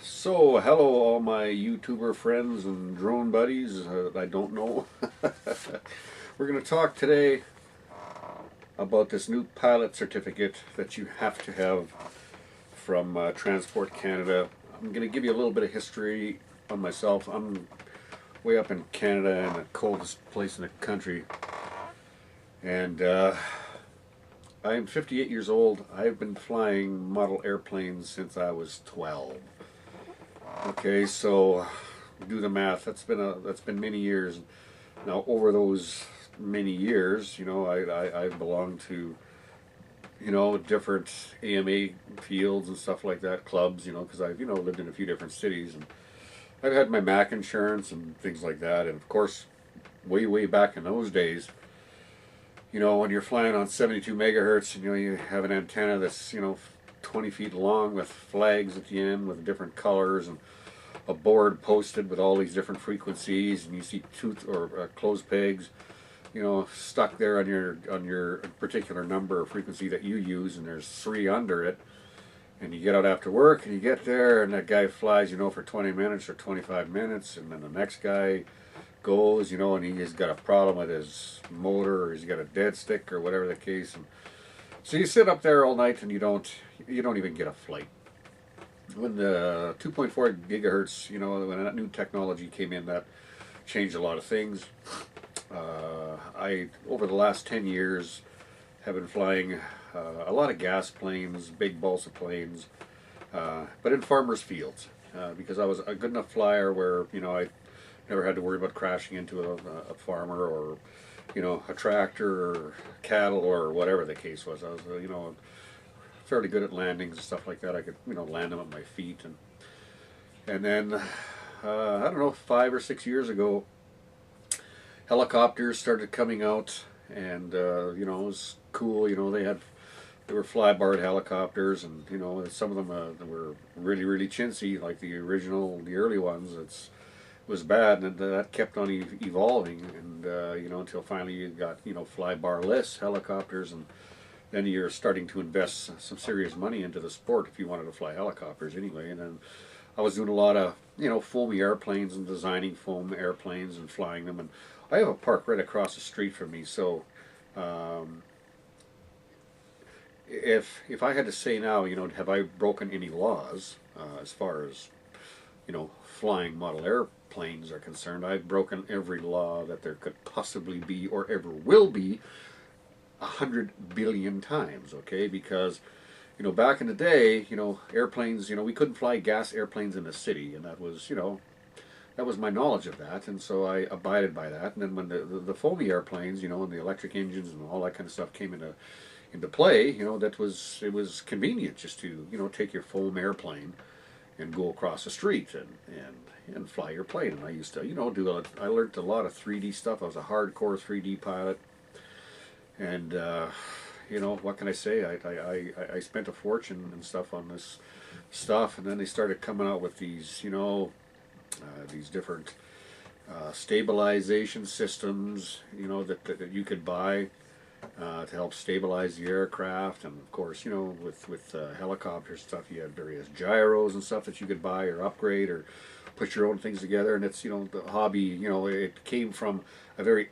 So, hello, all my YouTuber friends and drone buddies I don't know. We're going to talk today about this new pilot certificate that you have to have from Transport Canada. I'm going to give you a little bit of history on myself. I'm way up in Canada in the coldest place in the country, and I'm 58 years old. I've been flying model airplanes since I was 12. Okay, so do the math. That's been many years. Now, over those many years, I belong to different AMA fields and stuff like that, clubs. Because I've lived in a few different cities, and I've had my Mac insurance and things like that. And of course, way back in those days, when you're flying on 72 megahertz, and you have an antenna that's 20 feet long with flags at the end with different colors and a board posted with all these different frequencies, and you see tooth or closed pegs, stuck there on your particular number or frequency that you use, and there's three under it. And you get out after work, and you get there, and that guy flies, for 20 minutes or 25 minutes, and then the next guy goes, and he's got a problem with his motor, or he's got a dead stick, or whatever the case. And so you sit up there all night, and you don't even get a flight. When the 2.4 gigahertz, when that new technology came in, that changed a lot of things. I, over the last 10 years, have been flying a lot of gas planes, big balsa planes, but in farmers' fields, because I was a good enough flyer where, I never had to worry about crashing into a farmer or, a tractor or cattle or whatever the case was. I was, fairly good at landings and stuff like that. I could, land them at my feet, and then I don't know, 5 or 6 years ago, helicopters started coming out, and it was cool. They were flybarred helicopters, and some of them were really chintzy, like the early ones. It was bad, and that kept on evolving, and until finally you got flybarless helicopters, and then you're starting to invest some serious money into the sport if you wanted to fly helicopters anyway. And then I was doing a lot of foamy airplanes and designing foam airplanes and flying them. And I have a park right across the street from me, so um, if I had to say now, have I broken any laws as far as flying model airplanes are concerned? I've broken every law that there could possibly be or ever will be 100 billion times, okay? Because back in the day, airplanes, we couldn't fly gas airplanes in the city, and that was my knowledge of that, and so I abided by that. And then when the foamy airplanes, and the electric engines and all that kind of stuff came into play, it was convenient just to take your foam airplane and go across the street and fly your plane. And I used to I learned a lot of 3D stuff. I was a hardcore 3D pilot. And what can I say? I spent a fortune and stuff on this stuff, and then they started coming out with these different stabilization systems, that you could buy to help stabilize the aircraft. And of course, with helicopter stuff, you had various gyros and stuff that you could buy or upgrade or put your own things together. And it's the hobby. It came from a very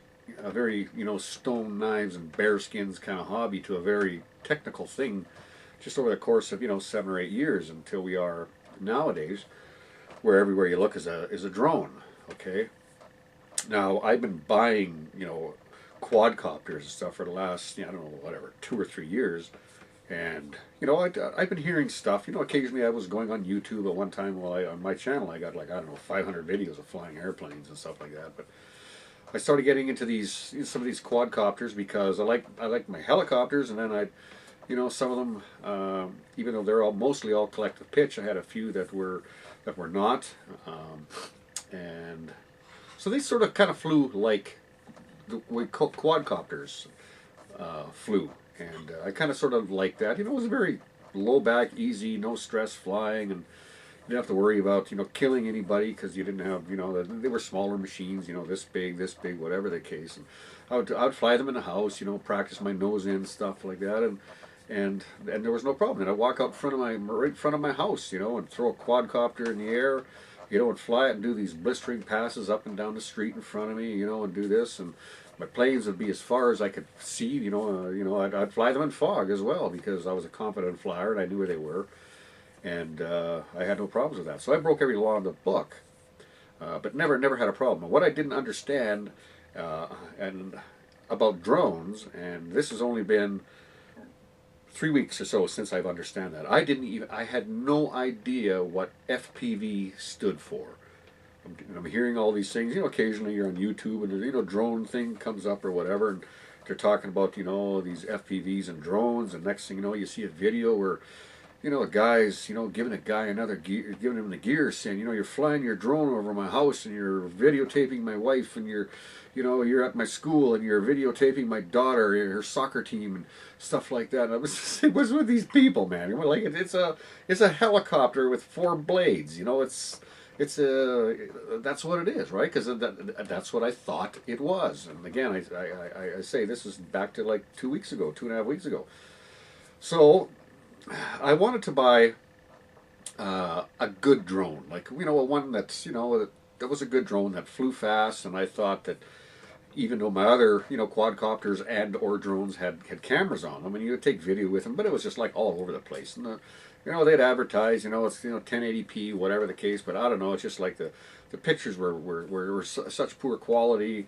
stone knives and bear skins kind of hobby to a very technical thing just over the course of 7 or 8 years until we are nowadays where everywhere you look is a drone. Okay, now I've been buying quadcopters and stuff for the last I don't know, whatever, 2 or 3 years. And I've been hearing stuff. Occasionally I was going on YouTube at one time. Well, on my channel I got, like, I don't know, 500 videos of flying airplanes and stuff like that. But I started getting into some of these quadcopters because I like my helicopters. And then some of them, even though they're mostly all collective pitch, I had a few that were not, and so they sort of kind of flew like the way quadcopters flew. And I kind of sort of liked that. It was very low back, easy, no stress flying, and you didn't have to worry about killing anybody because you didn't have they were smaller machines, this big, whatever the case. And I would fly them in the house, practice my nose in stuff like that. And and there was no problem. And I walk out in front of right in front of my house, you know, and throw a quadcopter in the air, you know, and fly it and do these blistering passes up and down the street in front of me, you know, and do this. And my planes would be as far as I could see, I'd fly them in fog as well because I was a confident flyer and I knew where they were, and I had no problems with that. So I broke every law in the book, but never had a problem. And what I didn't understand, and about drones, and this has only been 3 weeks or so since I've understand that. I had no idea what FPV stood for. I'm hearing all these things, you know, occasionally you're on YouTube and, you know, drone thing comes up or whatever, and they're talking about, you know, these FPVs and drones, and next thing you know, you see a video where, you know, a guy's, you know, giving a guy another gear, giving him the gear, saying, you know, you're flying your drone over my house and you're videotaping my wife and you're at my school and you're videotaping my daughter, her soccer team and stuff like that. And I was just saying, what's with these people, man? Like it's a helicopter with 4 blades. You know, that's what it is, right? Because that's what I thought it was. And again, I say this is back to like 2 weeks ago, 2.5 weeks ago. So I wanted to buy a good drone, like, you know, one that's, you know, that was a good drone that flew fast, and I thought that even though my other, you know, quadcopters and or drones had cameras on them, and you would take video with them, but it was just like all over the place. And you know, they'd advertise, you know, it's, you know, 1080p, whatever the case, but I don't know, it's just like the pictures were such poor quality.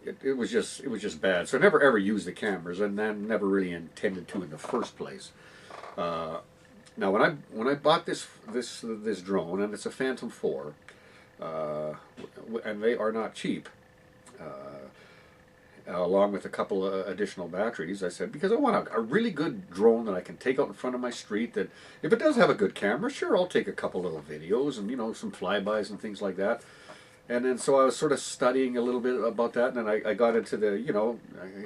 It was just bad. So I never ever used the cameras, and then never really intended to in the first place. Now when I bought this drone, and it's a Phantom 4, and they are not cheap, along with a couple of additional batteries, I said, because I want a really good drone that I can take out in front of my street, that if it does have a good camera, sure, I'll take a couple little videos and, you know, some flybys and things like that. And then so I was sort of studying a little bit about that, and then I got into the, you know,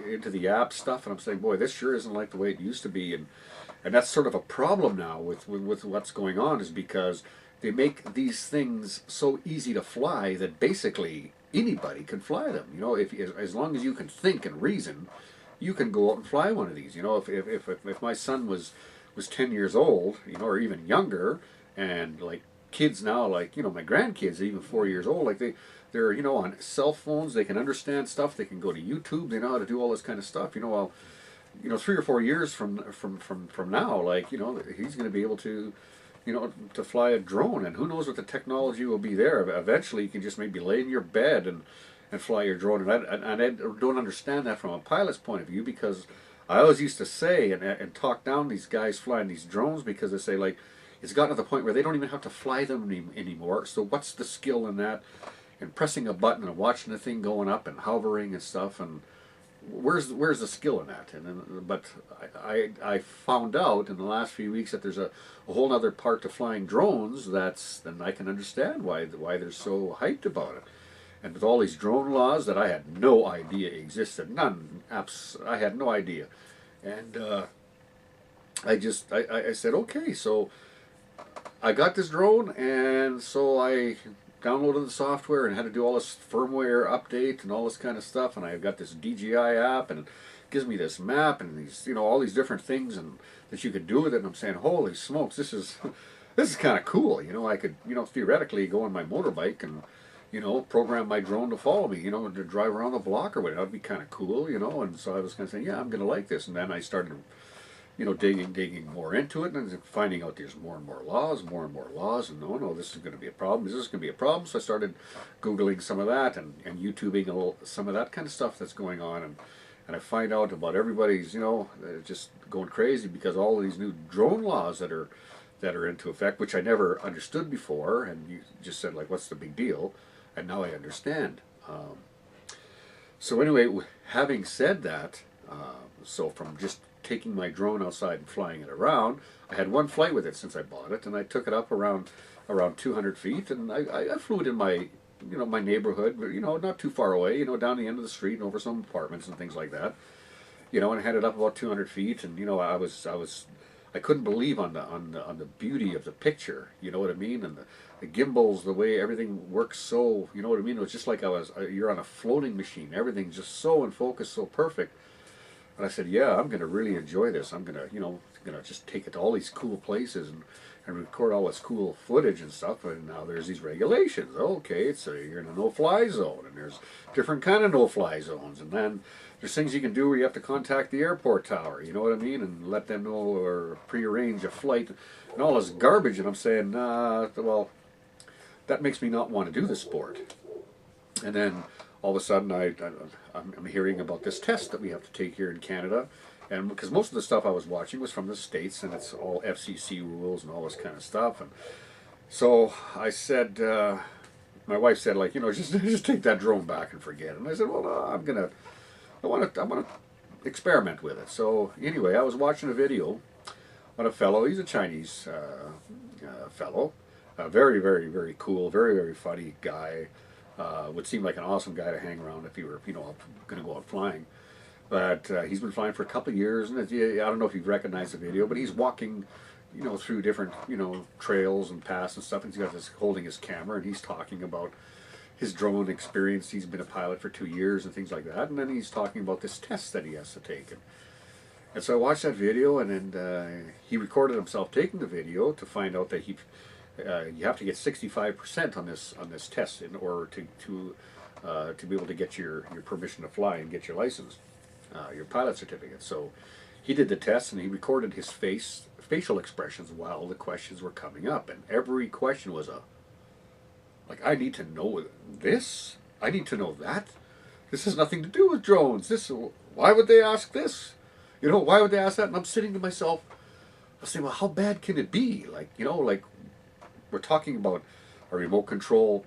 into the app stuff, and I'm saying, boy, this sure isn't like the way it used to be. And that's sort of a problem now with what's going on, is because they make these things so easy to fly that basically anybody can fly them. You know, if as long as you can think and reason, you can go out and fly one of these. You know, if my son was 10 years old, you know, or even younger, and like kids now, like, you know, my grandkids, even 4 years old, like they're, you know, on cell phones, they can understand stuff, they can go to YouTube, they know how to do all this kind of stuff. You know, well, you know, 3 or 4 years from now, like, you know, he's going to be able to, you know, to fly a drone, and who knows what the technology will be there. Eventually, you can just maybe lay in your bed and fly your drone. And I don't understand that from a pilot's point of view, because I always used to say and talk down these guys flying these drones, because they say, like, it's gotten to the point where they don't even have to fly them anymore. So what's the skill in that? And pressing a button and watching the thing going up and hovering and stuff, and where's the skill in that? And then, but I found out in the last few weeks that there's a whole other part to flying drones. Then I can understand why they're so hyped about it. And with all these drone laws that I had no idea existed, I had no idea. And I said, okay, so I got this drone, and so I downloaded the software and had to do all this firmware update and all this kind of stuff, and I've got this DJI app, and it gives me this map and these, you know, all these different things and that you could do with it, and I'm saying, holy smokes, this is kind of cool. You know, I could, you know, theoretically go on my motorbike and, you know, program my drone to follow me, you know, to drive around the block or whatever. That'd be kind of cool, you know. And so I was kind of saying, yeah, I'm going to like this. And then I started, you know, digging more into it, and finding out there's more and more laws, and no, this is going to be a problem. This is going to be a problem. So I started Googling some of that and YouTubing some of that kind of stuff that's going on, and I find out about everybody's, you know, just going crazy because all of these new drone laws that are into effect, which I never understood before, and you just said, like, what's the big deal? And now I understand. So anyway, having said that, so from just taking my drone outside and flying it around, I had one flight with it since I bought it, and I took it up around 200 feet, and I flew it in my, you know, my neighborhood, you know, not too far away, you know, down the end of the street and over some apartments and things like that, you know, and I had it up about 200 feet, and, you know, I couldn't believe on the beauty of the picture, you know what I mean, and the gimbals, the way everything works, so, you know what I mean, it was just like you're on a floating machine, everything's just so in focus, so perfect. And I said, yeah, I'm going to really enjoy this. I'm going to, just take it to all these cool places and record all this cool footage and stuff. And now there's these regulations. Okay, so you're in a no-fly zone, and there's different kind of no-fly zones. And then there's things you can do where you have to contact the airport tower, you know what I mean, and let them know or prearrange a flight and all this garbage. And I'm saying, well, that makes me not want to do the sport. And then all of a sudden I'm hearing about this test that we have to take here in Canada. And because most of the stuff I was watching was from the States, and it's all FCC rules and all this kind of stuff. And so I said, my wife said, like, just take that drone back and forget it. And I said, well, no, I want to experiment with it. So anyway, I was watching a video on a fellow. He's a Chinese fellow, very, very, very cool, very, very funny guy. Would seem like an awesome guy to hang around if he were, going to go out flying. But he's been flying for a couple of years, and I don't know if you've recognized the video, but he's walking, through different, trails and paths and stuff, and he's got this holding his camera, and he's talking about his drone experience. He's been a pilot for 2 years and things like that, and then he's talking about this test that he has to take. And so I watched that video, and then he recorded himself taking the video to find out that you have to get 65% on this test in order to be able to get your permission to fly and get your license, your pilot certificate. So he did the test, and he recorded his facial expressions while the questions were coming up, and every question was I need to know this, I need to know that. This has nothing to do with drones. Why would they ask this? Why would they ask that? And I'm sitting to myself, I was saying, well, how bad can it be? Like we're talking about a remote control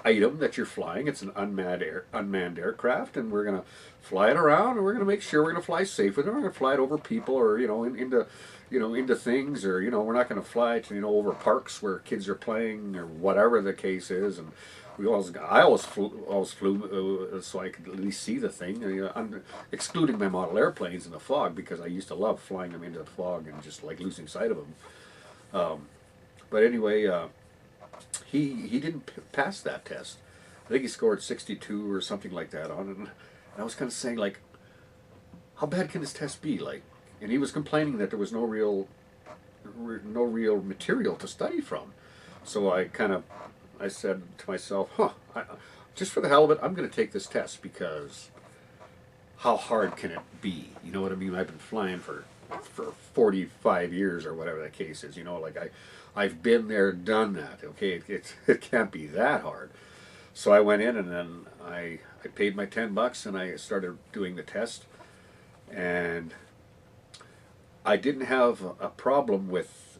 item that you're flying. It's an unmanned aircraft, and we're going to fly it around, and we're going to make sure we're going to fly safe with it. We're going to fly it over people, or into things, or we're not going to fly to over parks where kids are playing, or whatever the case is. And I always flew so I could at least see the thing, excluding my model airplanes in the fog, because I used to love flying them into the fog and just like losing sight of them. But anyway, he didn't pass that test. I think he scored 62 or something like that on it. And I was kind of saying, like, how bad can this test be? Like, and he was complaining that there was no real material to study from. So I said to myself, just for the hell of it, I'm going to take this test, because how hard can it be? You know what I mean? I've been flying for 45 years or whatever the case is. I've been there, done that. Okay, it can't be that hard. So I went in, and then I paid my $10, and I started doing the test, and I didn't have a problem with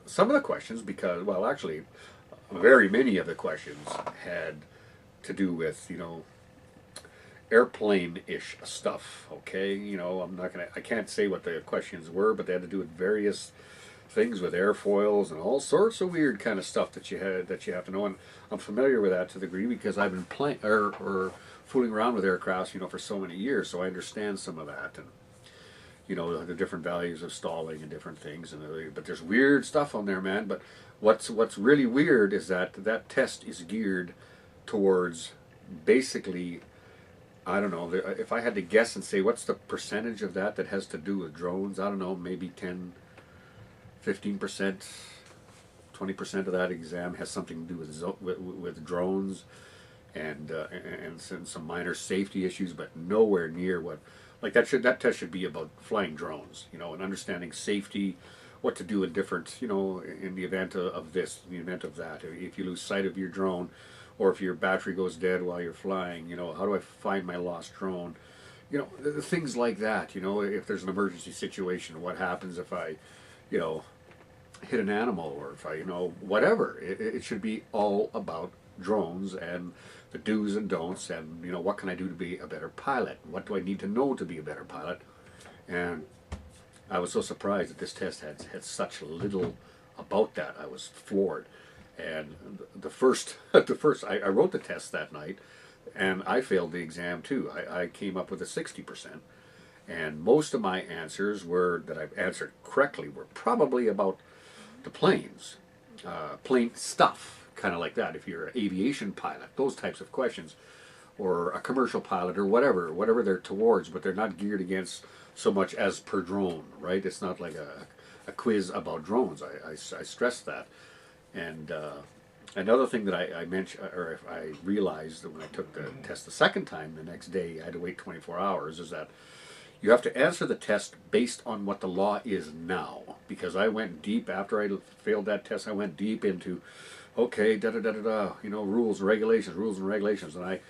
some of the questions, because, well, actually, very many of the questions had to do with airplane-ish stuff. Okay, I can't say what the questions were, but they had to do with various things with airfoils and all sorts of weird kind of stuff that you have to know. And I'm familiar with that to the degree, because I've been playing or fooling around with aircrafts, for so many years, so I understand some of that, and the different values of stalling and different things. But there's weird stuff on there, man. But what's really weird is that test is geared towards, basically, I don't know, if I had to guess and say what's the percentage of that has to do with drones, I don't know, maybe 10, 15%, 20% of that exam has something to do with drones and some minor safety issues, but nowhere near what, like that test should be about flying drones, and understanding safety, what to do in different, in the event of this, in the event of that. If you lose sight of your drone, or if your battery goes dead while you're flying, how do I find my lost drone? Things like that. If there's an emergency situation, what happens if I, hit an animal, or if I, whatever. It should be all about drones and the do's and don'ts, and what can I do to be a better pilot? What do I need to know to be a better pilot? And I was so surprised that this test had such little about that. I was floored. And the first I wrote the test that night, and I failed the exam too. I came up with a 60%, and most of my answers that I've answered correctly were probably about the planes, plane stuff, kind of like that. If you're an aviation pilot, those types of questions. or a commercial pilot or whatever they're towards, but they're not geared against so much as per drone, right? It's not like a quiz about drones. I stress that. And another thing that I mentioned, or I realized that when I took the test the second time, the next day I had to wait 24 hours, is that you have to answer the test based on what the law is now. Because I went deep after I failed that test. I went deep into, okay, da da da da da, rules and regulations. And I,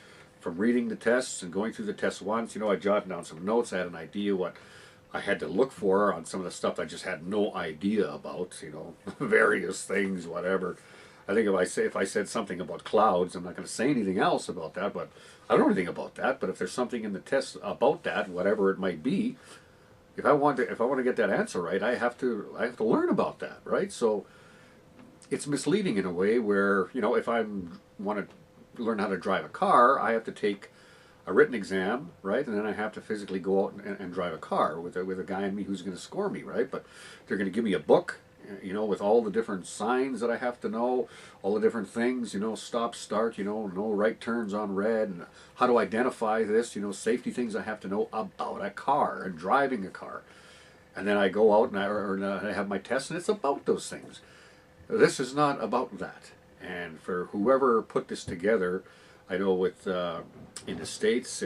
from reading the tests and going through the tests once, I jotted down some notes. I had an idea what I had to look for on some of the stuff I just had no idea about. Various things, whatever. I think if I said something about clouds, I'm not going to say anything else about that. But I don't know anything about that. But if there's something in the test about that, whatever it might be, if I want to get that answer right, I have to learn about that, right? So it's misleading in a way where if I want to learn how to drive a car, I have to take a written exam, right? And then I have to physically go out and drive a car with a guy in me who's going to score me, right? But they're going to give me a book, with all the different signs that I have to know, all the different things, stop, start, no right turns on red, and how to identify this, safety things I have to know about a car and driving a car. And then I go out and I have my test, and it's about those things. This is not about that. And for whoever put this together, I know with in the States,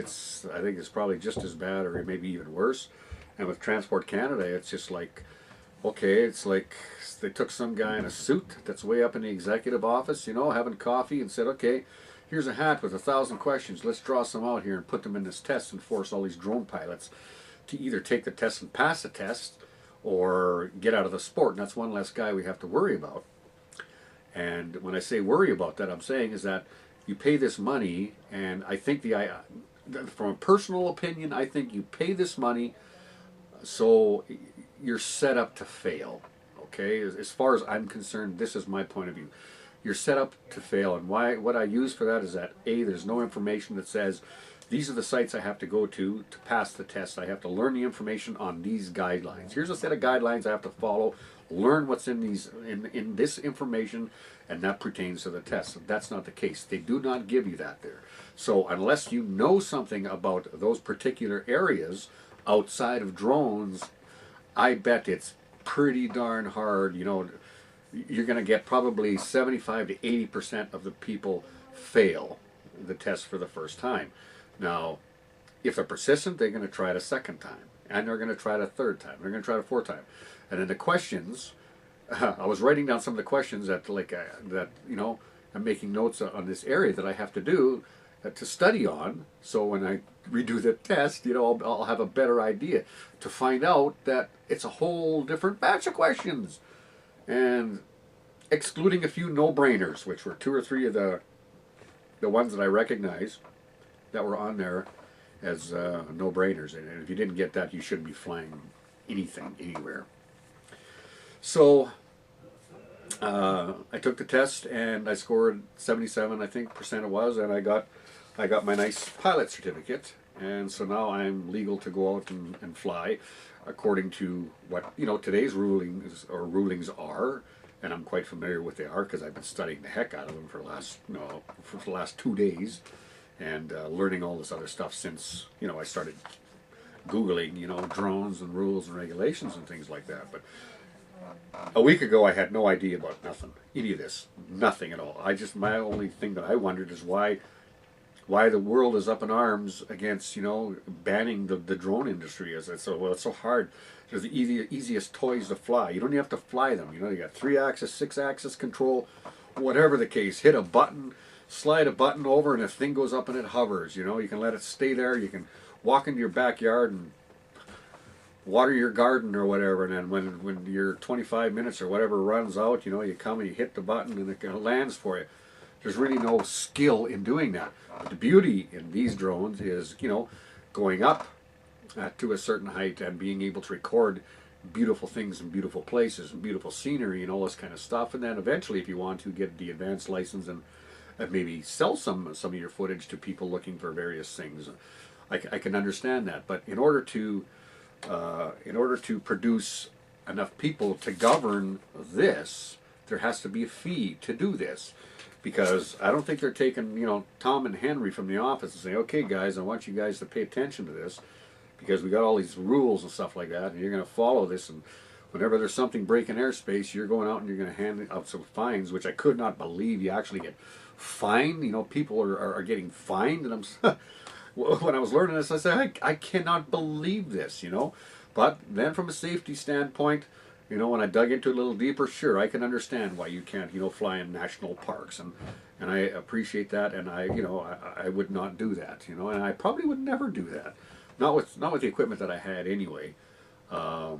I think it's probably just as bad or maybe even worse. And with Transport Canada, it's just like, okay, it's like they took some guy in a suit that's way up in the executive office, having coffee, and said, okay, here's a hat with 1,000 questions. Let's draw some out here and put them in this test and force all these drone pilots to either take the test and pass the test or get out of the sport. And that's one less guy we have to worry about. And when I say worry about that, I'm saying is that you pay this money, and I think from a personal opinion, I think you pay this money so you're set up to fail. Okay, as far as I'm concerned, this is my point of view. You're set up to fail, and what I use for that is that there's no information that says these are the sites I have to go to pass the test. I have to learn the information on these guidelines. Here's a set of guidelines I have to follow. Learn what's in this information, and that pertains to the test. That's not the case. They do not give you that there. So unless you know something about those particular areas outside of drones, I bet it's pretty darn hard. You're going to get probably 75 to 80% of the people fail the test for the first time. Now, if they're persistent, they're going to try it a second time, and they're going to try it a third time. They're going to try it a fourth time. And then the questions, I was writing down some of the questions that I'm making notes on this area that I have to do to study on. So when I redo the test, I'll have a better idea to find out that it's a whole different batch of questions. And excluding a few no-brainers, which were 2 or 3 of the ones that I recognize that were on there as no-brainers. And if you didn't get that, you shouldn't be flying anything, anywhere. So I took the test and I scored 77, I think, percent it was, and I got my nice pilot certificate. And so now I'm legal to go out and fly according to what today's rulings are, and I'm quite familiar with they are because I've been studying the heck out of them for the last 2 days, and learning all this other stuff since I started Googling drones and rules and regulations and things like that. But a week ago I had no idea about any of this, nothing at all. My only thing that I wondered is why the world is up in arms against banning the drone industry. It's so hard. They're the easiest toys to fly. You don't even have to fly them. You got 3-axis, 6-axis control, whatever the case. Hit a button, slide a button over, and the thing goes up and it hovers. You can let it stay there. You can walk into your backyard and water your garden or whatever, and then when your 25 minutes or whatever runs out, you come and you hit the button and it lands for you. There's really no skill in doing that. But the beauty in these drones is, going up to a certain height and being able to record beautiful things and beautiful places and beautiful scenery and all this kind of stuff. And then eventually, if you want to, get the advanced license and maybe sell some of your footage to people looking for various things. I can understand that, but in order to produce enough people to govern this, there has to be a fee to do this. because I don't think they're taking, you know, Tom and Henry from the office and saying, okay guys, I want you guys to pay attention to this because we got all these rules and stuff like that, and you're going to follow this, and whenever there's something breaking airspace, you're going out and you're going to hand out some fines, which I could not believe you actually get fined. You know, people are getting fined, and I'm when I was learning this, I said, I cannot believe this, you know. But then from a safety standpoint, you know, when I dug into it a little deeper, sure, I can understand why you can't, you know, fly in national parks, and I appreciate that, and I would not do that, you know, and I probably would never do that, not with the equipment that I had anyway. But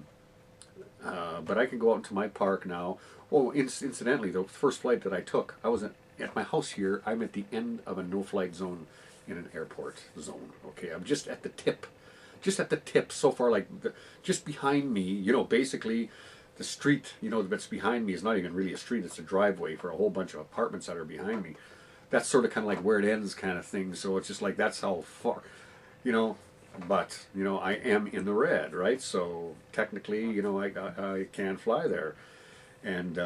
I can go out into my park now. Oh, incidentally, the first flight that I took, I was at my house here. I'm at the end of a no-flight zone in an airport zone. Okay, I'm just at the tip, so far, like just behind me. You know, basically, the street, you know, that's behind me is not even really a street. It's a driveway for a whole bunch of apartments that are behind me. That's sort of kind of like where it ends, kind of thing. So it's just like that's how far, you know. But you know, I am in the red, right? So technically, you know, I can fly there, and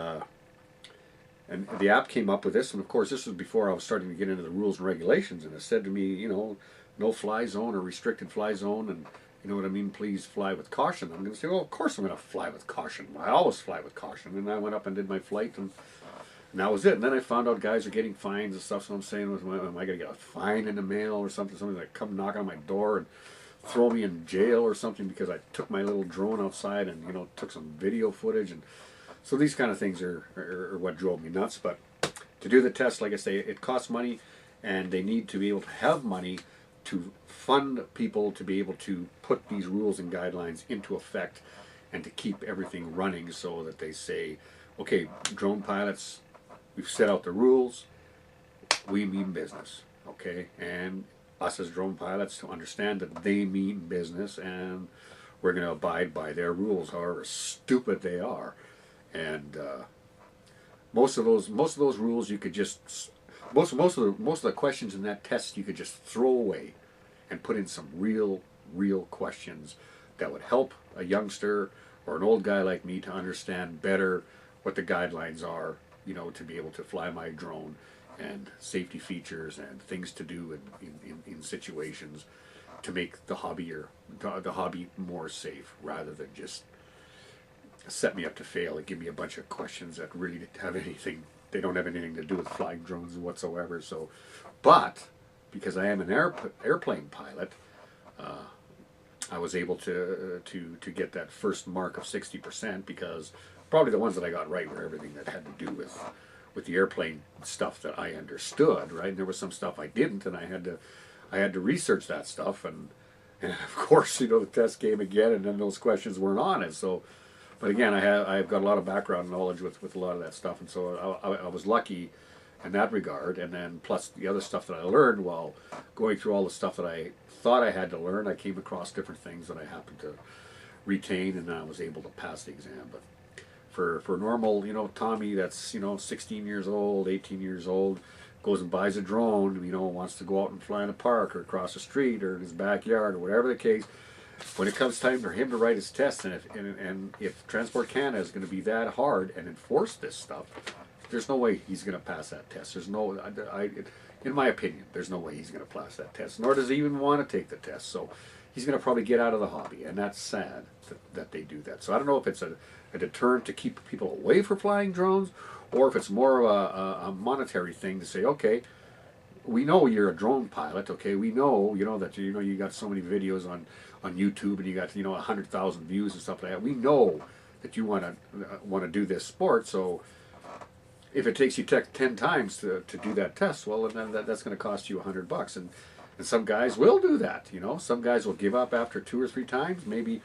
the app came up with this, and of course, this was before I was starting to get into the rules and regulations, and it said to me, you know, no fly zone or restricted fly zone, and you know what I mean. Please fly with caution. I'm going to say, well, of course I'm going to fly with caution. I always fly with caution, and I went up and did my flight, and that was it. And then I found out guys are getting fines and stuff. So I'm saying, am I going to get a fine in the mail or something? Somebody like come knock on my door and throw me in jail or something because I took my little drone outside and, you know, took some video footage. And so these kind of things are what drove me nuts. But to do the test, like I say, it costs money, and they need to be able to have money to fund people to be able to put these rules and guidelines into effect and to keep everything running, so that they say, okay, drone pilots, we've set out the rules, we mean business, okay? And us as drone pilots to understand that they mean business, and we're going to abide by their rules, however stupid they are. And most of those rules you could just most of the questions in that test you could just throw away and put in some real questions that would help a youngster or an old guy like me to understand better what the guidelines are, you know, to be able to fly my drone, and safety features and things to do in situations to make the hobby more safe, rather than just set me up to fail and give me a bunch of questions that really they don't have anything to do with flying drones whatsoever. So, but because I am an airplane pilot, I was able to get that first mark of 60%, because probably the ones that I got right were everything that had to do with the airplane stuff that I understood, right? And there was some stuff I didn't, and I had to research that stuff, and of course, you know, the test came again, and then those questions weren't on it. So, but again, I've got a lot of background knowledge with a lot of that stuff, and so I was lucky in that regard. And then plus the other stuff that I learned while going through all the stuff that I thought I had to learn, I came across different things that I happened to retain, and I was able to pass the exam. But for normal, you know, Tommy that's, you know, 16 years old, 18 years old, goes and buys a drone, you know, wants to go out and fly in a park or across the street or in his backyard or whatever the case, when it comes time for him to write his test, and if Transport Canada is going to be that hard and enforce this stuff, there's no way he's going to pass that test. There's no, in my opinion, there's no way he's going to pass that test, nor does he even want to take the test. So he's going to probably get out of the hobby, and that's sad that they do that. So I don't know if it's a deterrent to keep people away from flying drones, or if it's more of a monetary thing to say, okay, we know you're a drone pilot, okay, we know, you know, that you got so many videos on YouTube, and you got, you know, 100,000 views and stuff like that. We know that you want to do this sport, so if it takes you 10 times to do that test, well, then that's going to cost you $100, and some guys will do that. You know, some guys will give up after 2 or 3 times. Maybe,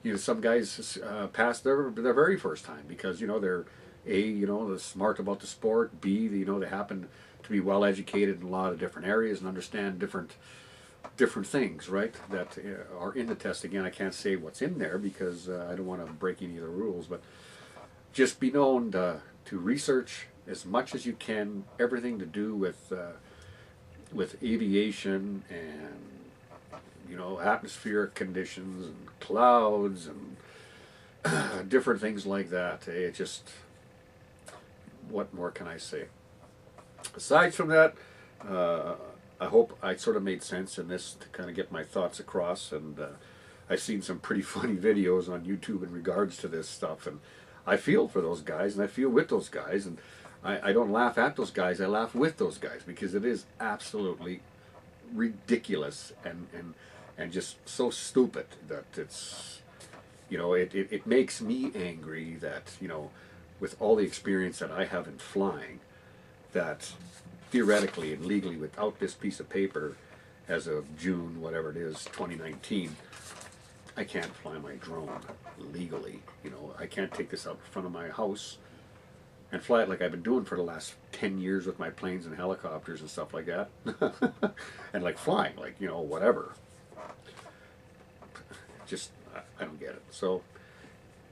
you know, some guys pass their very first time because, you know, they're you know, they're smart about the sport. B, you know, they happen to be well educated in a lot of different areas and understand different things, right, that are in the test. Again, I can't say what's in there because I don't want to break any of the rules, but just be known to research as much as you can everything to do with aviation and, you know, atmospheric conditions and clouds and different things like that. It just, what more can I say? Aside from that, I hope I sort of made sense in this to kind of get my thoughts across. And I've seen some pretty funny videos on YouTube in regards to this stuff. And I feel for those guys and I feel with those guys. And I don't laugh at those guys, I laugh with those guys because it is absolutely ridiculous and just so stupid that it's, you know, it makes me angry that, you know, with all the experience that I have in flying, that theoretically and legally without this piece of paper as of June, whatever it is, 2019, I can't fly my drone legally. You know, I can't take this out in front of my house and fly it like I've been doing for the last 10 years with my planes and helicopters and stuff like that. And like flying, like, you know, whatever. Just, I don't get it. So,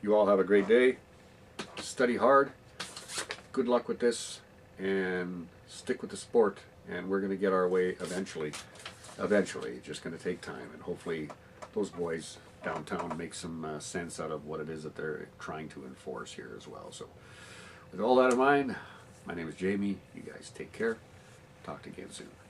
you all have a great day. Study hard. Good luck with this. And stick with the sport. And we're going to get our way eventually. Eventually. It's just going to take time. And hopefully those boys downtown make some sense out of what it is that they're trying to enforce here as well. So, with all that in mind, my name is Jamie. You guys take care. Talk to you again soon.